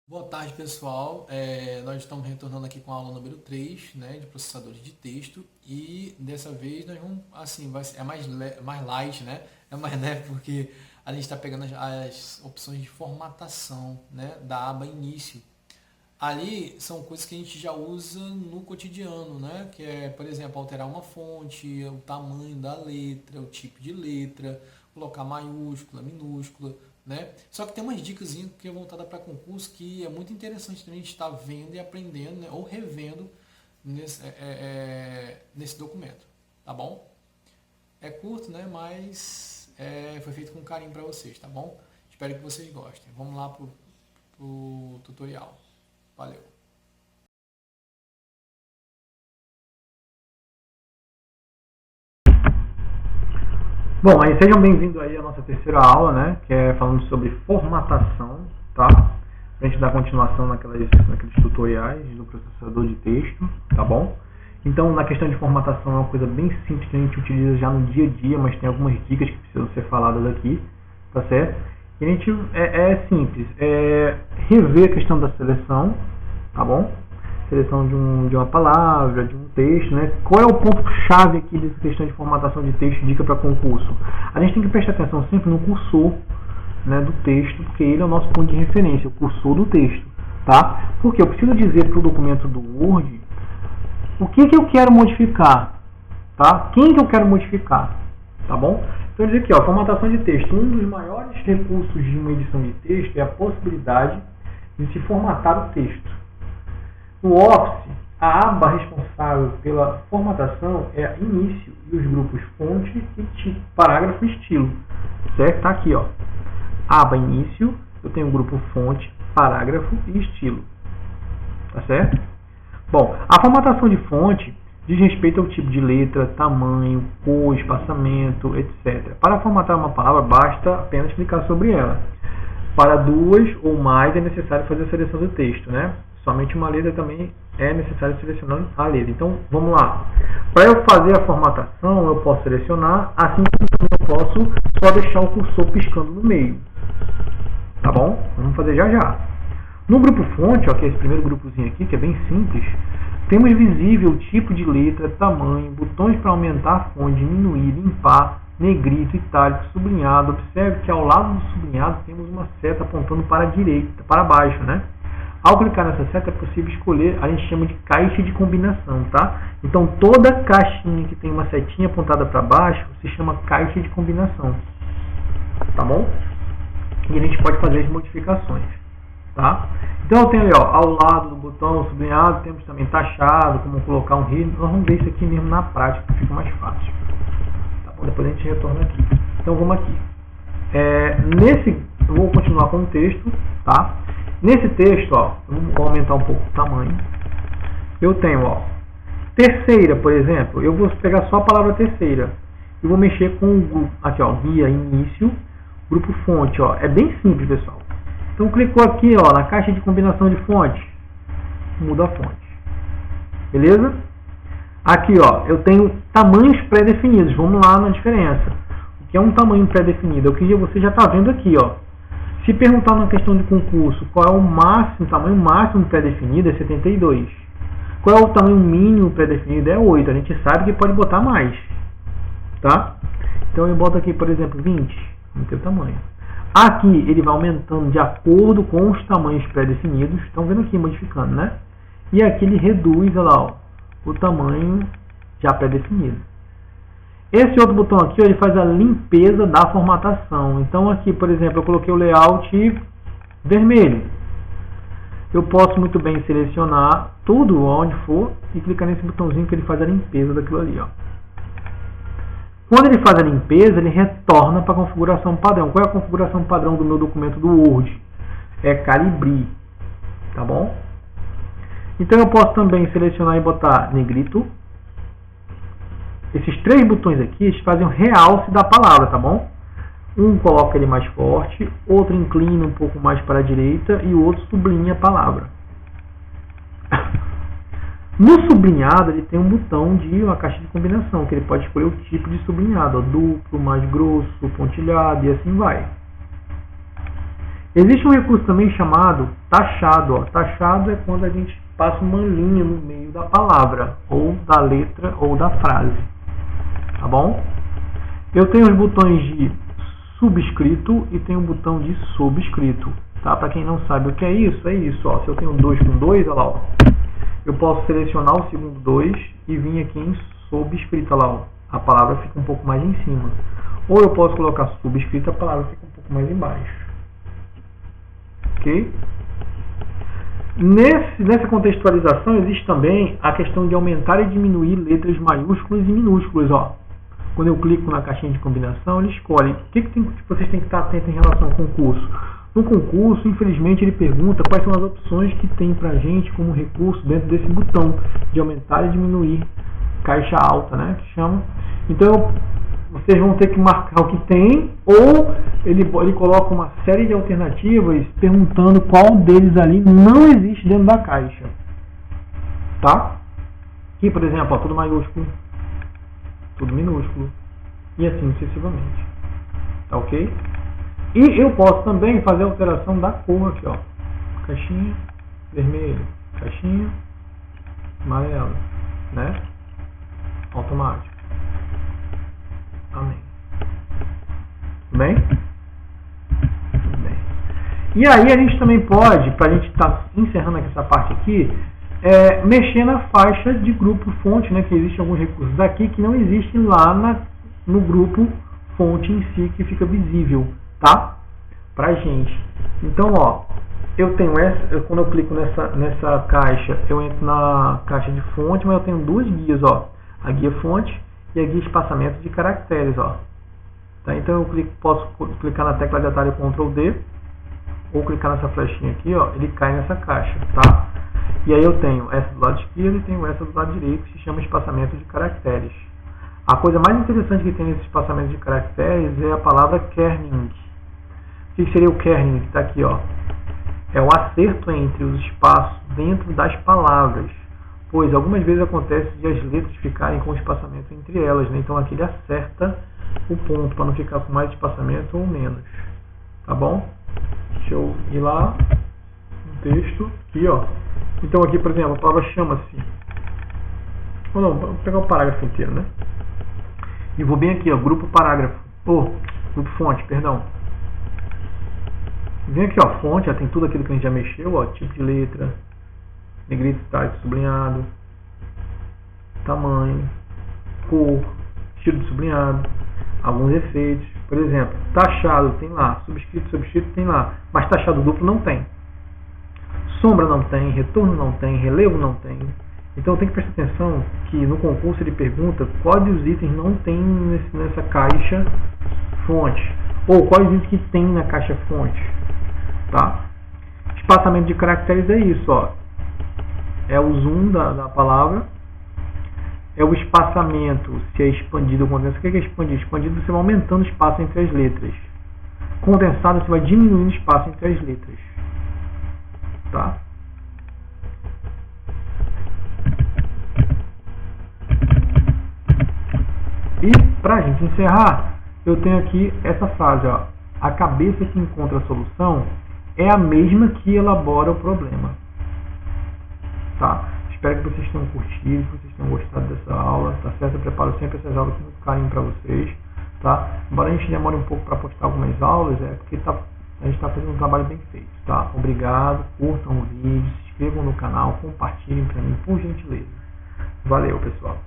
Boa tarde, pessoal. Nós estamos retornando aqui com a aula número 3, né, de processadores de texto, e dessa vez nós vamos, assim, é mais light, né? É mais leve porque a gente está pegando as opções de formatação, né, da aba início. Ali são coisas que a gente já usa no cotidiano, né? Que é, por exemplo, alterar uma fonte, o tamanho da letra, o tipo de letra, colocar maiúscula, minúscula, né? Só que tem umas dicas que é voltada para concurso que é muito interessante a gente estar vendo e aprendendo, né? Ou revendo nesse documento, tá bom? É curto, né? Mas foi feito com carinho para vocês, tá bom? Espero que vocês gostem. Vamos lá pro tutorial. Valeu! Bom, aí sejam bem-vindos aí à nossa terceira aula, né, que é falando sobre formatação, tá? Pra gente dar continuação naqueles tutoriais do processador de texto, tá bom? Então, na questão de formatação é uma coisa bem simples que a gente utiliza já no dia a dia, mas tem algumas dicas que precisam ser faladas aqui, tá certo? E a gente é simples, rever a questão da seleção, tá bom? Seleção de uma palavra, de um texto, né? Qual é o ponto-chave aqui dessa questão de formatação de texto, dica para concurso? A gente tem que prestar atenção sempre no cursor, né, do texto, porque ele é o nosso ponto de referência, o cursor do texto, tá? Porque eu preciso dizer para o documento do Word o que eu quero modificar, tá? Quem que eu quero modificar, tá bom? Então, dizer aqui, ó, formatação de texto. Um dos maiores recursos de uma edição de texto é a possibilidade de se formatar o texto. No Office, a aba responsável pela formatação é a início e os grupos fonte e tipo, parágrafo e estilo. Certo? Está aqui, ó. Aba início, eu tenho o grupo fonte, parágrafo e estilo. Tá certo? Bom, a formatação de fonte diz respeito ao tipo de letra, tamanho, cor, espaçamento, etc. Para formatar uma palavra, basta apenas clicar sobre ela. Para duas ou mais é necessário fazer a seleção do texto, né? Somente uma letra também é necessário selecionar a letra. Então, vamos lá. Para eu fazer a formatação, eu posso selecionar, assim como eu posso só deixar o cursor piscando no meio. Tá bom? Vamos fazer já já. No grupo fonte, ó, que é esse primeiro grupozinho aqui, que é bem simples, temos visível o tipo de letra, tamanho, botões para aumentar a fonte, diminuir, limpar, negrito, itálico, sublinhado. Observe que ao lado do sublinhado temos uma seta apontando para a direita, para baixo, né? Ao clicar nessa seta é possível escolher, a gente chama de caixa de combinação, tá? Então toda caixinha que tem uma setinha apontada para baixo se chama caixa de combinação, tá bom? E a gente pode fazer as modificações, tá? Então eu tenho ali, ó, ao lado do botão sublinhado, temos também taxado, como colocar um risco. Nós vamos ver isso aqui mesmo na prática, que fica mais fácil. Tá bom? Depois a gente retorna aqui. Então vamos aqui. Eu vou continuar com o texto, tá? Nesse texto, ó, vou aumentar um pouco o tamanho. Eu tenho, ó, terceira, por exemplo. Eu vou pegar só a palavra terceira. E vou mexer com o grupo, aqui, ó, guia início, grupo fonte, ó. É bem simples, pessoal. Então, clicou aqui, ó, na caixa de combinação de fonte. Muda a fonte. Beleza? Aqui, ó, eu tenho tamanhos pré-definidos. Vamos lá na diferença. O que é um tamanho pré-definido? É o que você já está vendo aqui, ó. Se perguntar na questão de concurso qual é o tamanho máximo pré-definido, é 72. Qual é o tamanho mínimo pré-definido? É 8. A gente sabe que pode botar mais. Tá? Então eu boto aqui, por exemplo, 20. Vamos ter o tamanho. Aqui ele vai aumentando de acordo com os tamanhos pré-definidos. Estão vendo aqui modificando, né? E aqui ele reduz, olha lá, ó, o tamanho já pré-definido. Esse outro botão aqui, ó, ele faz a limpeza da formatação. Então aqui, por exemplo, eu coloquei o layout vermelho. Eu posso muito bem selecionar tudo onde for e clicar nesse botãozinho que ele faz a limpeza daquilo ali, ó. Quando ele faz a limpeza, ele retorna para a configuração padrão. Qual é a configuração padrão do meu documento do Word? É Calibri, tá bom? Então eu posso também selecionar e botar negrito. Esses três botões aqui eles fazem o realce da palavra, tá bom? Um coloca ele mais forte, outro inclina um pouco mais para a direita e o outro sublinha a palavra. No sublinhado ele tem um botão de uma caixa de combinação, que ele pode escolher o tipo de sublinhado, ó, duplo, mais grosso, pontilhado e assim vai. Existe um recurso também chamado taxado. Ó. Taxado é quando a gente passa uma linha no meio da palavra, ou da letra, ou da frase. Tá bom? Eu tenho os botões de subscrito e tenho o botão de subscrito. Tá? Para quem não sabe o que é isso, ó. Se eu tenho 2 com 2, olha lá, ó. Eu posso selecionar o segundo 2 e vir aqui em subscrito, olha lá, ó. A palavra fica um pouco mais em cima. Ou eu posso colocar subscrito, a palavra fica um pouco mais embaixo. Ok? Nessa contextualização existe também a questão de aumentar e diminuir letras maiúsculas e minúsculas. Ó. Quando eu clico na caixinha de combinação, ele escolhe o que vocês têm que estar atentos em relação ao concurso. No concurso, infelizmente, ele pergunta quais são as opções que tem para a gente como recurso dentro desse botão de aumentar e diminuir caixa alta, né, que chama. Então, vocês vão ter que marcar o que tem, ou ele coloca uma série de alternativas perguntando qual deles ali não existe dentro da caixa. Tá? Aqui, por exemplo, ó, tudo maiúsculo, tudo minúsculo, e assim sucessivamente. Tá ok? E eu posso também fazer a alteração da cor aqui, ó. Caixinha vermelho, caixinha amarela, né? Automático. Amém. Tudo bem? Tudo bem. E aí a gente também pode, para a gente estar encerrando aqui essa parte aqui, mexer na faixa de grupo fonte, né? Que existem alguns recursos aqui que não existem lá no grupo fonte em si, que fica visível, tá? Pra gente. Então, ó, eu tenho quando eu clico nessa caixa, eu entro na caixa de fonte, mas eu tenho duas guias, ó. A guia fonte e a guia espaçamento de caracteres, ó. Tá? Então eu posso clicar na tecla de atalho Ctrl D, ou clicar nessa flechinha aqui, ó, ele cai nessa caixa, tá? E aí eu tenho essa do lado esquerdo e tenho essa do lado direito, que se chama espaçamento de caracteres. A coisa mais interessante que tem nesse espaçamento de caracteres é a palavra kerning. O que seria o kerning? Que está aqui, ó. É o acerto entre os espaços dentro das palavras. Pois algumas vezes acontece de as letras ficarem com espaçamento entre elas, né? Então aqui ele acerta o ponto para não ficar com mais espaçamento ou menos. Tá bom? Deixa eu ir lá no texto. Aqui, ó. Então aqui, por exemplo, a palavra chama-se. Ou não, vou pegar o parágrafo inteiro, né? E vou bem aqui, ó, grupo parágrafo. Grupo fonte, perdão. Vem aqui, ó, fonte, já tem tudo aquilo que a gente já mexeu, ó, tipo de letra, negrito, itálico, sublinhado, tamanho, cor, estilo de sublinhado, alguns efeitos. Por exemplo, taxado tem lá, subscrito tem lá, mas taxado duplo não tem. Sombra não tem, retorno não tem, relevo não tem. Então tem que prestar atenção que no concurso ele pergunta quais dos itens não tem nessa caixa fonte, ou quais itens que tem na caixa fonte. Tá? Espaçamento de caracteres é isso, ó. É o zoom da palavra, é o espaçamento, se é expandido ou condensado. O que é expandido? Expandido você vai aumentando o espaço entre as letras. Condensado você vai diminuindo o espaço entre as letras. Tá? E pra gente encerrar, eu tenho aqui essa frase, ó. A cabeça que encontra a solução é a mesma que elabora o problema. Tá? Espero que vocês tenham curtido, que vocês tenham gostado dessa aula, tá certo? Eu preparo sempre essas aulas com muito carinho para vocês, tá? Embora a gente demore um pouco para postar algumas aulas, é porque a gente está fazendo um trabalho bem feito, tá? Obrigado, curtam o vídeo, se inscrevam no canal, compartilhem para mim, por gentileza. Valeu, pessoal!